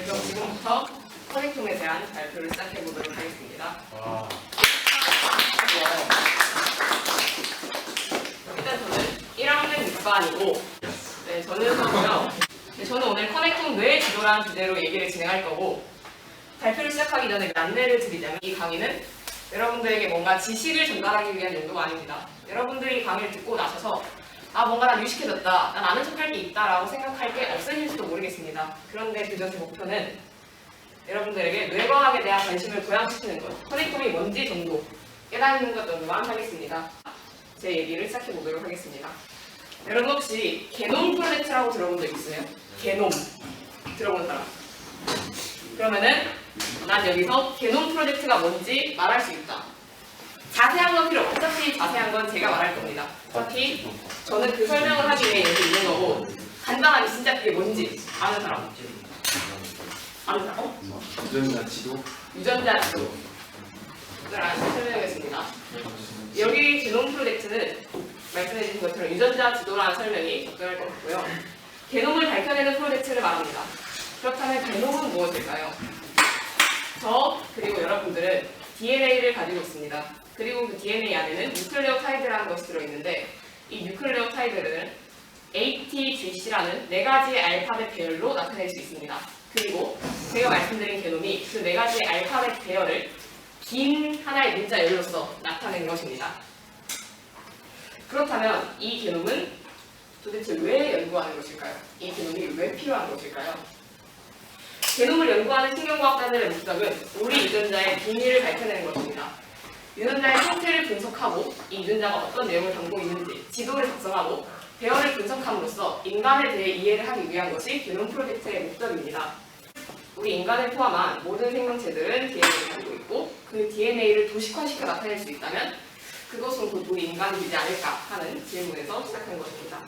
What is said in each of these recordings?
그럼 지금부터 커넥텀에 대한 발표를 시작해 보도록 하겠습니다. 일단 저는 1학년 6반이고, 네, 저는 서고요. 네, 저는 오늘 커넥텀 뇌 지도라는 주제로 얘기를 진행할 거고, 발표를 시작하기 전에 안내를 드리자면 이 강의는 여러분들에게 뭔가 지식을 전달하기 위한 용도가 아닙니다. 여러분들이 강의를 듣고 나셔서 뭔가 난 유식해졌다, 난 아는 척할 게 있다 라고 생각할 게 없으실지도 모르겠습니다. 그런데 그저 제 목표는 여러분들에게 뇌과학에 대한 관심을 부양시키는 것, 커넥텀이 뭔지 정도 깨닫는 것 정도만 하겠습니다. 제 얘기를 시작해 보도록 하겠습니다. 여러분 혹시 게놈 프로젝트라고 들어본 적 있어요? 게놈 들어본 사람? 그러면은 난 여기서 게놈 프로젝트가 뭔지 말할 수 있다. 자세한 건 필요 없고 어차피 자세한 건 제가 말할 겁니다. 어차피 저는 그 설명을 하기 위해 여기 있는 거고, 간단하게 진짜 그게 뭔지 아는 사람? 아는 사람? 유전자 지도? 유전자 지도를 설명하겠습니다. 여기 게놈 프로젝트는 말씀해주신 것처럼 유전자 지도라는 설명이 적절할 것 같고요. 게놈을 밝혀내는 프로젝트를 말합니다. 그렇다면 게놈은 무엇일까요? 저 그리고 여러분들은 DNA를 가지고 있습니다. 그리고 그 DNA 안에는 뉴클레오타이드라는 것이 들어있는데, 이 뉴클레오타이드는 ATGC라는 4가지의 알파벳 배열로 나타낼 수 있습니다. 그리고 제가 말씀드린 게놈이 그 4가지의 알파벳 배열을 긴 하나의 문자 열로서 나타낸 것입니다. 그렇다면 이 게놈은 도대체 왜 연구하는 것일까요? 이 게놈이 왜 필요한 것일까요? 게놈을 연구하는 신경과학자들의 목적은 우리 유전자의 비밀을 밝혀내는 것입니다. 유전자의 형태를 분석하고 이 유전자가 어떤 내용을 담고 있는지 지도를 작성하고 배열을 분석함으로써 인간에 대해 이해를 하기 위한 것이 게놈 프로젝트의 목적입니다. 우리 인간을 포함한 모든 생명체들은 DNA를 가지고 있고, 그 DNA를 도식화시켜 나타낼 수 있다면 그것은 곧 우리 인간이 되지 않을까 하는 질문에서 시작한 것입니다.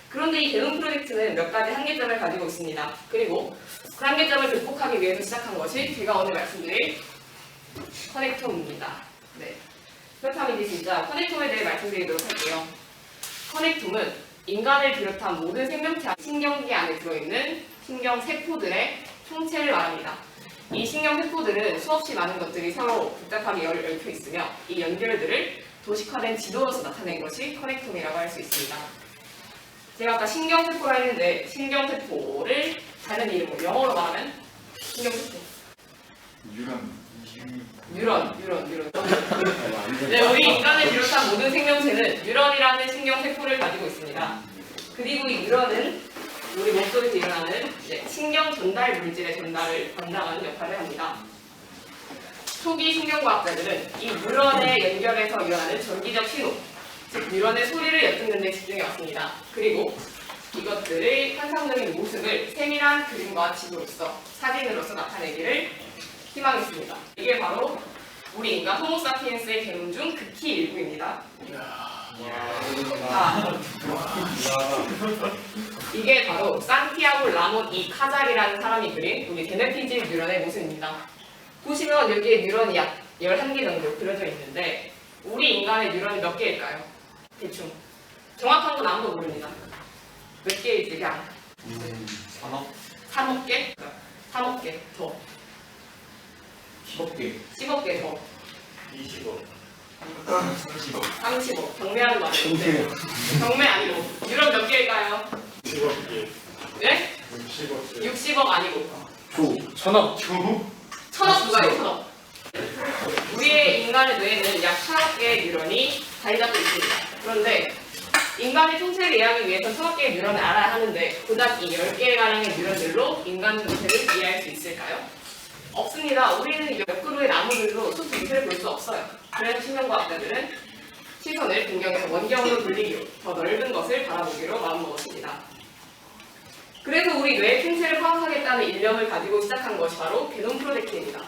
그런데 이 게놈 프로젝트는 몇 가지 한계점을 가지고 있습니다. 그리고 그 한계점을 극복하기 위해서 시작한 것이 제가 오늘 말씀드릴 커넥텀입니다. 네. 그렇다면 이제 진짜 커넥텀에 대해 말씀드리도록 할게요. 커넥텀은 인간을 비롯한 모든 생명체 신경계 안에 들어있는 신경세포들의 총체를 말합니다. 이 신경세포들은 수없이 많은 것들이 서로 복잡하게 얽혀 있으며 이 연결들을 도식화된 지도로서 나타낸 것이 커넥텀이라고 할 수 있습니다. 제가 아까 신경세포라 했는데 신경세포를 다른 이름으로 영어로 말하면 신경세포. 뉴런. 네, 우리 인간을 비롯한 모든 생명체는 뉴런이라는 신경세포를 가지고 있습니다. 그리고 이 뉴런은 우리 몸속에서 일어나는 신경 전달 물질의 전달을 담당하는 역할을 합니다. 초기 신경과학자들은 이 뉴런의 연결에서 일어나는 전기적 신호, 즉 뉴런의 소리를 엿듣는 데 집중해 왔습니다. 그리고 이것들의 환상적인 모습을 세밀한 그림과 지도로서 사진으로서 나타내기를 희망했습니다. 이게 바로 우리 인간 호모사피엔스의 게놈 중 극히 일부입니다. 이게 바로 산티아고 라몬 이 카잘이라는 사람이 그린 우리 제네티직 뉴런의 모습입니다. 보시면 여기에 뉴런이 약 11개 정도 그려져 있는데, 우리 인간의 뉴런이 몇 개일까요? 대충 정확한 건 아무도 모릅니다. 몇 개일지 그냥 3억 개? 3억 개 더. 10억 개. 10억 개 더. 20억. 30억. 경매하는 말인데. 경매 아니고. 뉴런 몇 개일까요? 10억 개. 네? 60억 개. 60억 아니고. 천억. 1000억 누가요? 1000억. 우리의 인간의 뇌에는 약 1000억 개의 뉴런이 자리 잡고 있습니다. 그런데 인간의 총체를 이해하기 위해서 1000억 개의 뉴런을 알아야 하는데, 고작 이 10개가량의 뉴런들로 인간 전체를 이해할 수 있을까요? 없습니다. 우리는 몇 그루의 나무들로 숲 전체를 볼 수 없어요. 그래서 신경과학자들은 시선을 변경해서 원경으로 돌리기로 더 넓은 것을 바라보기로 마음먹었습니다. 그래서 우리 뇌의 총체를 파악하겠다는 일념을 가지고 시작한 것이 바로 게놈 프로젝트입니다.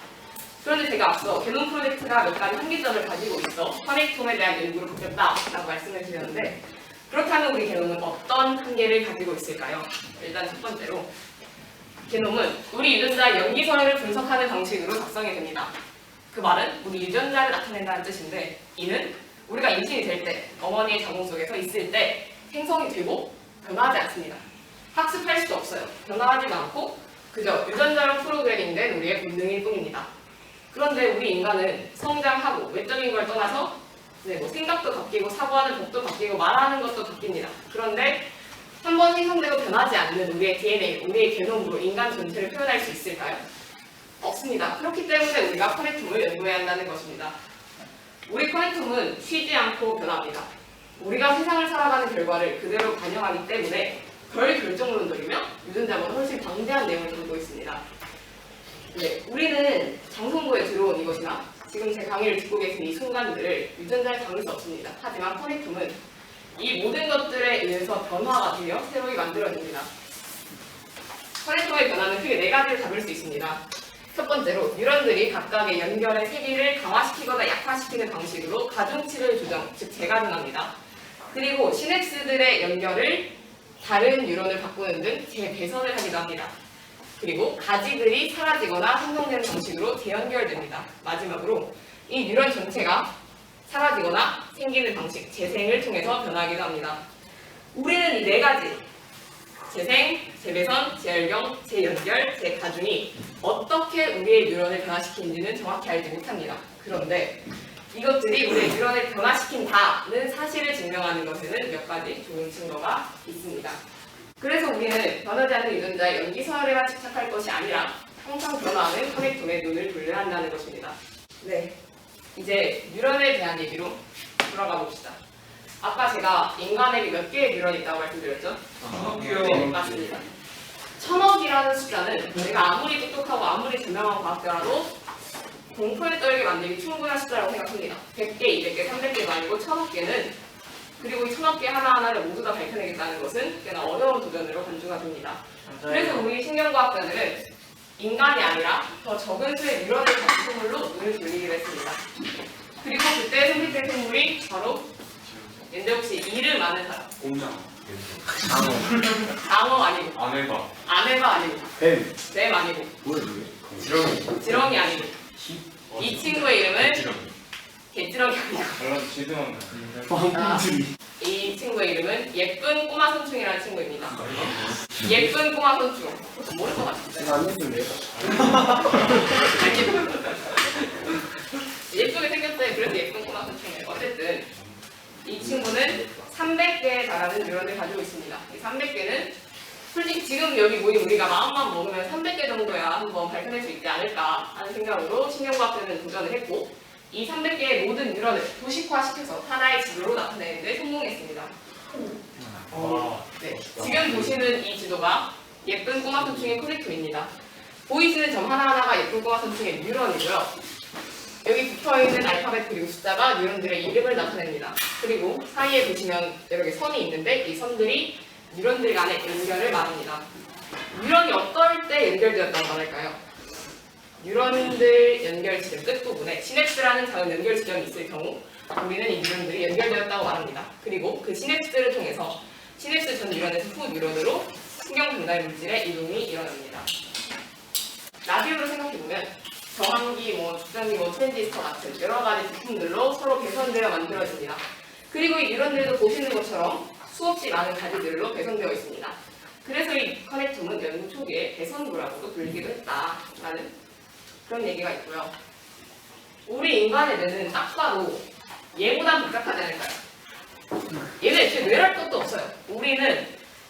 그런데 제가 앞서 게놈 프로젝트가 몇 가지 한계점을 가지고 있어 커넥텀에 대한 연구를 돕겠다라고 말씀을 드렸는데, 그렇다면 우리 게놈은 어떤 한계를 가지고 있을까요? 일단 첫 번째로 게놈은 우리 유전자 염기서열을 분석하는 방식으로 작성이 됩니다. 그 말은 우리 유전자를 나타낸다는 뜻인데, 이는 우리가 임신이 될 때 어머니의 자궁 속에서 있을 때 생성이 되고 변화하지 않습니다. 학습할 수도 없어요. 변화하지도 않고 그저 유전자로 프로그래밍된 우리의 본능일 뿐입니다. 그런데 우리 인간은 성장하고 외적인 걸 떠나서 뭐 생각도 바뀌고 사고하는 법도 바뀌고 말하는 것도 바뀝니다. 그런데 한 번 생성되고 변하지 않는 우리의 DNA, 우리의 게놈으로 인간 전체를 표현할 수 있을까요? 없습니다. 그렇기 때문에 우리가 커넥텀을 연구해야 한다는 것입니다. 우리 커넥텀은 쉬지 않고 변합니다. 우리가 세상을 살아가는 결과를 그대로 반영하기 때문에 별 결정론들이며 유전자보다 훨씬 방대한 내용을 담고 있습니다. 네, 우리는 장성고에 들어온 이것이나 지금 제 강의를 듣고 계신 이 순간들을 유전자에 담을 수 없습니다. 하지만 커넥텀은 이 모든 것들에 의해서 변화가 되며 새로이 만들어집니다. 커넥텀의 변화는 크게 4가지를 담을 수 있습니다. 첫 번째로 뉴런들이 각각의 연결의 세기를 강화시키거나 약화시키는 방식으로 가중치를 조정, 즉 재가중합니다. 그리고 시냅스들의 연결을 다른 뉴런을 바꾸는 등 재배선을 하기도 합니다. 그리고 가지들이 사라지거나 생성되는 방식으로 재연결됩니다. 마지막으로 이 뉴런 전체가 사라지거나 생기는 방식, 재생을 통해서 변하기도 합니다. 우리는 이 4가지 재생, 재배선, 재혈경, 재연결, 재가중이 어떻게 우리의 뉴런을 변화시키는지는 정확히 알지 못합니다. 그런데 이것들이 우리의 뉴런을 변화시킨다는 사실을 증명하는 것에는 몇 가지 좋은 증거가 있습니다. 그래서 우리는 변하지 않는 유전자의 연기선언에만 집착할 것이 아니라 항상 변화하는 커넥텀에 눈을 돌려야 한다는 것입니다. 네, 이제 뉴런에 대한 얘기로 돌아가 봅시다. 아까 제가 인간에게 몇 개의 뉴런이 있다고 말씀드렸죠? 1000억이요. 네, 맞습니다. 1000억이라는 숫자는 내가 아무리 똑똑하고 아무리 유명한 과학자라도 공포에 떨게 만들기 충분한 숫자라고 생각합니다. 100개, 200개, 300개가 아니고 1000억 개는, 그리고 이 1000억 개 하나하나를 모두 다 밝혀내겠다는 것은 꽤나 어려운 도전으로 간주가 됩니다. 그래서 우리 신경과학자들은 인간이 아니라 더 적은 수의 뉴런을 가진 생물로 눈을 돌리기로 했습니다. 그리고 그때 선택된 생물이 바로 근데 혹시 이름 아는 사람? 공장. 장어 아니고, 아메바. 아메바 아니고, 뱀. 뱀 아니고, 지렁이. 지렁이 아니고, 이 친구의 이름은 지렁이. 개지렁이 아니고, 별로 지드만 빵빵들이. 이 친구의 이름은 예쁜 꼬마 손충이라는 친구입니다. 예쁜 꼬마 손충. 그것도 모를 것 같은데. 제가 안 했을래요? 예쁘게 생겼어요. 그래서 예쁜 꼬마 손충이에요. 어쨌든 이 친구는 300개에 달하는 뉴런을 가지고 있습니다. 이 300개는 솔직히 지금 여기 모인 우리가 마음만 먹으면 300개 정도야 한번 밝혀낼 수 있지 않을까 하는 생각으로 신경과학자는 도전을 했고, 이 300개의 모든 뉴런을 도식화시켜서 하나의 지도로 나타내는 데 성공했습니다. 네, 지금 보시는 이 지도가 예쁜 꼬마 손충의 커넥텀입니다. 보이시는 점 하나하나가 예쁜 꼬마 손충의 뉴런이고요. 여기 붙어있는 알파벳 그리고 숫자가 뉴런들의 이름을 나타냅니다. 그리고 사이에 보시면 여러 개 선이 있는데 이 선들이 뉴런들 간의 연결을 말합니다. 뉴런이 어떨 때 연결되었다고 말할까요? 뉴런들 연결 지점 끝부분에 시냅스라는 작은 연결 지점이 있을 경우 우리는 이 뉴런들이 연결되었다고 말합니다. 그리고 그 시냅스를 통해서 시냅스 전 뉴런에서 후 뉴런으로 신경 전달 물질의 이동이 일어납니다. 라디오를 생각해보면 정황기, 축전기, 트랜지스터 같은 여러 가지 부품들로 서로 배선되어 만들어집니다. 그리고 이 뉴런들도 보시는 것처럼 수없이 많은 가지들로 배선되어 있습니다. 그래서 이 커넥텀은 연구 초기에 배선구라고도 불리기도 했다라는 그런 얘기가 있고요. 우리 인간의 뇌는 딱 봐도 얘보다 복잡하지 않을까요? 얘는 애초에 뇌랄 것도 없어요. 우리는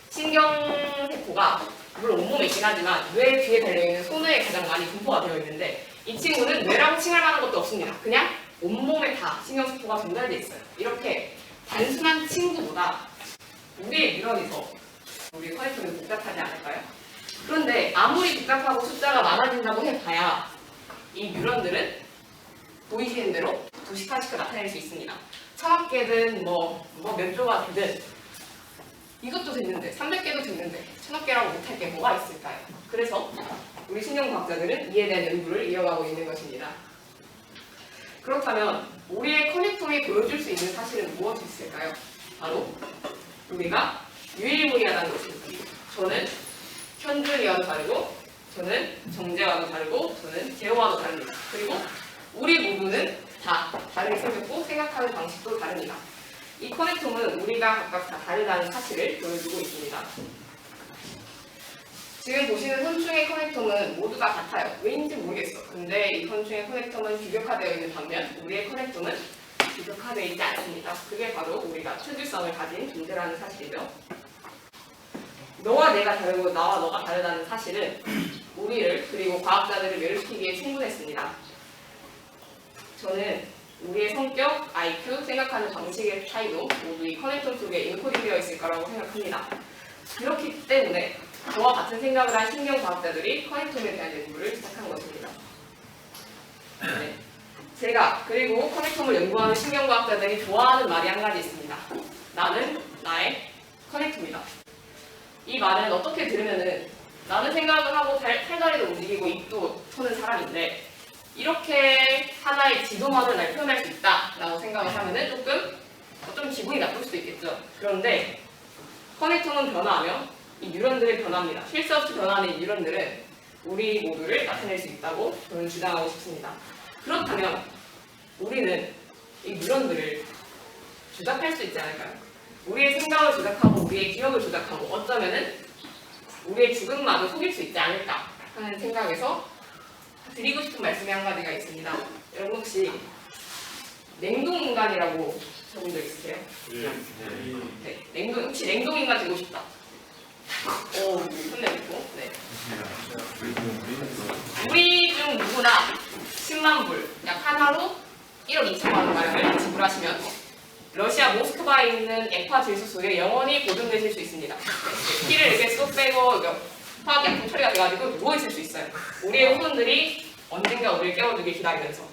신경세포가 물론 온몸에 있긴 하지만 뇌 뒤에 달려있는 소뇌에 가장 많이 분포가 되어 있는데 이 친구는 뇌라고 칭할 만한 것도 없습니다. 그냥 온몸에 다 신경세포가 전달되어 있어요. 이렇게 단순한 친구보다 우리의 뉴런이 더 우리 커넥텀이 복잡하지 않을까요? 그런데 아무리 복잡하고 숫자가 많아진다고 해봐야 이 뉴런들은 보이시는 대로 도식화시켜 나타낼 수 있습니다. 1000억 개든 몇 조가 되든 이것도 됐는데 300개도 됐는데 1000억 개라고 못할 게 뭐가 있을까요? 그래서 우리 신경과학자들은 이에 대한 연구를 이어가고 있는 것입니다. 그렇다면 우리의 커넥텀이 보여줄 수 있는 사실은 무엇이 있을까요? 바로 우리가 유일무이하다는 것입니다. 저는 현준이와도 다르고 저는 정재와도 다르고 저는 재호와도 다릅니다. 그리고 우리 모두는 다 다르게 생겼고 생각하는 방식도 다릅니다. 이 커넥텀은 우리가 각각 다 다르다는 사실을 보여주고 있습니다. 지금 보시는 선충의 커넥텀은 모두가 같아요. 왜인지 모르겠어. 근데 이 선충의 커넥텀은 규격화되어 있는 반면 우리의 커넥텀은 규격화되어 있지 않습니다. 그게 바로 우리가 특유성을 가진 존재라는 사실이죠. 너와 내가 다르고 나와 너가 다르다는 사실은 우리를 그리고 과학자들을 매료시키기에 충분했습니다. 저는 우리의 성격, IQ, 생각하는 방식의 차이도 모두 이 커넥텀 속에 인코딩되어 있을 거라고 생각합니다. 그렇기 때문에 저와 같은 생각을 한 신경과학자들이 커넥텀에 대한 연구를 시작한 것입니다. 네. 제가 그리고 커넥텀을 연구하는 신경과학자들이 좋아하는 말이 한 가지 있습니다. 나는 나의 커넥텀이다. 이 말은 어떻게 들으면은 나는 생각을 하고 팔다리도 움직이고 입도 터는 사람인데 이렇게 하나의 지도만을 날 표현할 수 있다라고 생각을 하면은 좀 기분이 나쁠 수도 있겠죠. 그런데 커넥텀은 변화하며 이 뉴런들의 변화입니다. 쉴 새 없이 변화하는 이 뉴런들은 우리 모두를 나타낼 수 있다고 저는 주장하고 싶습니다. 그렇다면 우리는 이 뉴런들을 조작할 수 있지 않을까요? 우리의 생각을 조작하고 우리의 기억을 조작하고 어쩌면은 우리의 죽음마저 속일 수 있지 않을까 하는 생각에서 드리고 싶은 말씀이 한 가지가 있습니다. 여러분 혹시 냉동인간이라고 적은 적 있으세요? 네. 혹시 냉동인간 되고 싶다. 오, 손내놓고. 네. 우리 중 누구나 10만 불, 약 하나로 1억 2천만 원 가량을 지불하시면 러시아 모스크바에 있는 액화 질소속에 영원히 보존되실 수 있습니다. 네. 피를 이렇게 쏙 빼고 화학약품 처리가 돼가지고 누워있을 수 있어요. 우리의 후손들이 언젠가 우리를 깨워주길 기다리면서.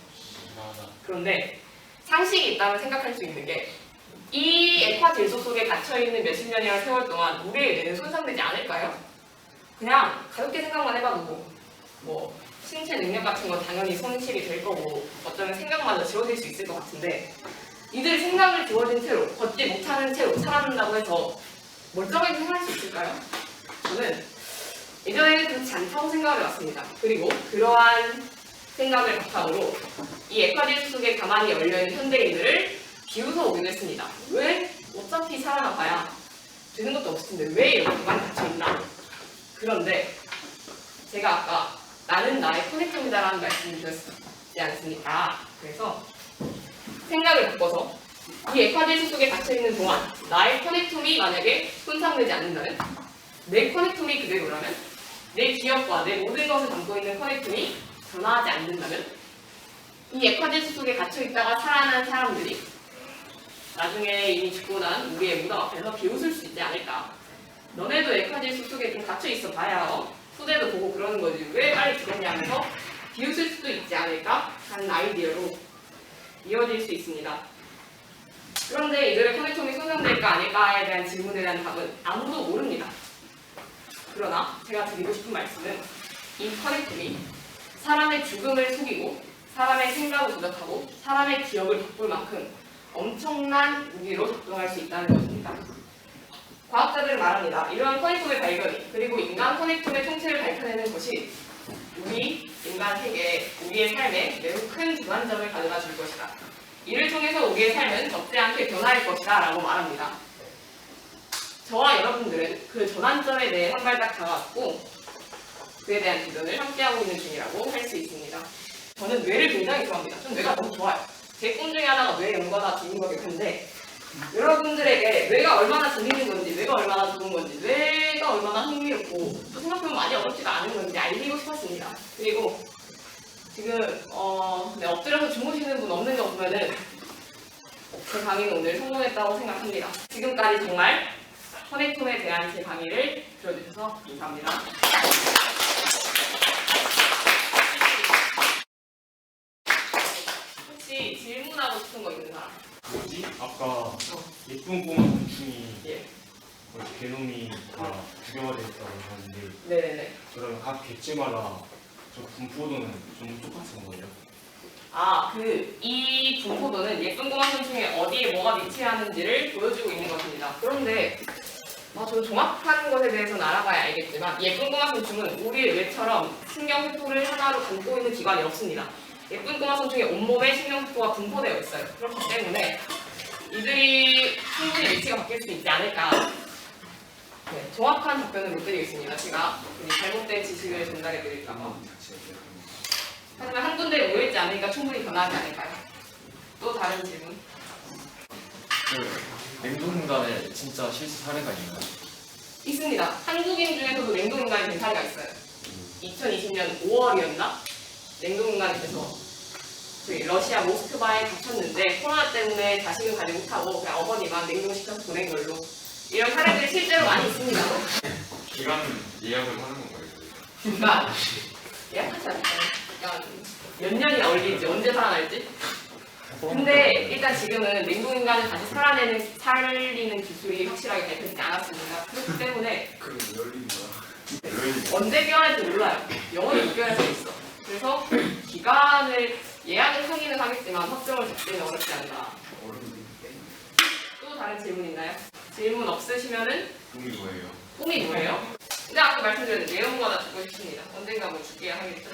그런데 상식이 있다면 생각할 수 있는 게 이 액화 질소 속에 갇혀있는 몇십 년이라는 세월 동안 우리의 뇌는 손상되지 않을까요? 그냥 가볍게 생각만 해봐도 뭐 신체 능력 같은 건 당연히 손실이 될 거고 어쩌면 생각마저 지워질 수 있을 것 같은데 이들의 생각을 지워진 채로 걷지 못하는 채로 살아난다고 해서 멀쩡하게 생각할 수 있을까요? 저는 예전에는 그렇지 않다고 생각을 해왔습니다. 그리고 그러한 생각을 바탕으로 이 액화질소 속에 가만히 열려있는 현대인들을 비웃어 오기도 했습니다. 왜? 어차피 살아나봐야 되는 것도 없을 텐데 왜 이렇게 많이 갇혀있나? 그런데 제가 아까 나는 나의 커넥텀이다라는 말씀을 드렸지 않습니까? 그래서 생각을 바꿔서 이 액화질소 속에 갇혀있는 동안 나의 커넥텀이 만약에 손상되지 않는다면 내 커넥텀이 그대로라면 내 기억과 내 모든 것을 담고 있는 커넥텀이 변화하지 않는다면 이 액화질소 속에 갇혀있다가 살아난 사람들이 나중에 이미 죽고 난 우리의 무덤 앞에서 비웃을 수 있지 않을까. 너네도 액화질소 속에 좀 갇혀있어 봐야 후대도 보고 그러는 거지 왜 빨리 죽었냐 하면서 비웃을 수도 있지 않을까 하는 아이디어로 이어질 수 있습니다. 그런데 이들의 커넥텀이 손상될까 아닐까에 대한 질문에 대한 답은 아무도 모릅니다. 그러나 제가 드리고 싶은 말씀은 이 커넥텀이 사람의 죽음을 속이고 사람의 생각을 조작하고 사람의 기억을 바꿀 만큼 엄청난 무기로 작동할 수 있다는 것입니다. 과학자들은 말합니다. 이러한 커넥텀의 발견이 그리고 인간 커넥텀의 통째를 밝혀내는 것이 우리 인간 세계에 우리의 삶에 매우 큰 전환점을 가져다 줄 것이다. 이를 통해서 우리의 삶은 적지 않게 변화할 것이다 라고 말합니다. 저와 여러분들은 그 전환점에 대해 한 발짝 다가왔고 그에 대한 도전을 함께하고 있는 중이라고 할 수 있습니다. 저는 뇌를 굉장히 좋아합니다. 전 뇌가 너무 좋아요. 제 꿈 중에 하나가 뇌 연구가 되는 거긴 한데 여러분들에게 뇌가 얼마나 재밌는 건지, 뇌가 얼마나 좋은 건지, 뇌가 얼마나 흥미롭고 또 생각해보면 많이 어렵지가 않은 건지 알리고 싶었습니다. 그리고 지금 엎드려서 주무시는 분 없는 거 보면은 제 강의는 오늘 성공했다고 생각합니다. 지금까지 정말 커넥텀에 대한 제 강의를 들어주셔서 감사합니다. 혹시 질문하고 싶은 거 있는 사람? 뭐지? 아까 예쁜 꼬마 곤충이 예. 개놈이 다 규격화되어 있다고 하는데 네네네. 그러면 각 객체마다 저 분포도는 좀 똑같은 거예요? 이 분포도는 예쁜 꼬마 곤충에 어디에 뭐가 위치하는지를 보여주고 있는 것입니다. 그런데 저 정확한 것에 대해서는 알아봐야 알겠지만 예쁜 꼬마 곤충은 우리 뇌처럼 신경세포를 하나로 담고 있는 기관이 없습니다. 예쁜 꼬마 곤충의 온몸에 신경세포가 분포되어 있어요. 그렇기 때문에 이들이 충분히 위치가 바뀔 수 있지 않을까 네, 정확한 답변을 못 드리겠습니다. 제가 잘못된 지식을 전달해 드릴까봐. 하지만 한 군데에 모여있지 않으니까 충분히 변하지 않을까요? 또 다른 질문? 그 냉동인간에 진짜 실제 사례가 있나요? 있습니다. 한국인 중에서도 냉동인간이 된 사례가 있어요. 2020년 5월이었나? 냉동인간이 돼서 저희 러시아 모스크바에 갇혔는데 코로나 때문에 자식을 가지 못하고 그냥 어머니만 냉동시켜서 보낸 걸로 이런 사례들이 실제로 많이 있습니다. 기간 예약을 하는 건가요? 그러니까 예약하지 않을까요? 약간 몇 년이 얼릴지 언제 살아날지? 근데 일단 지금은 냉동인간을 다시 살리는 기술이 확실하게 발표되지 않았습니다. 그렇기 때문에 그럼 열린 거야. 언제 깨어날지 몰라요. 영원히 못 깨어날 수 있어. 그래서 기간을 예약을 하기는 하겠지만 확정을 잡기는 어렵지 않나. 또 다른 질문 있나요? 질문 없으시면은 꿈이 뭐예요? 꿈이 뭐예요? 근데 아까 말씀드렸는데 내용마다 듣고 싶습니다. 언젠가 뭐 죽게 하겠죠.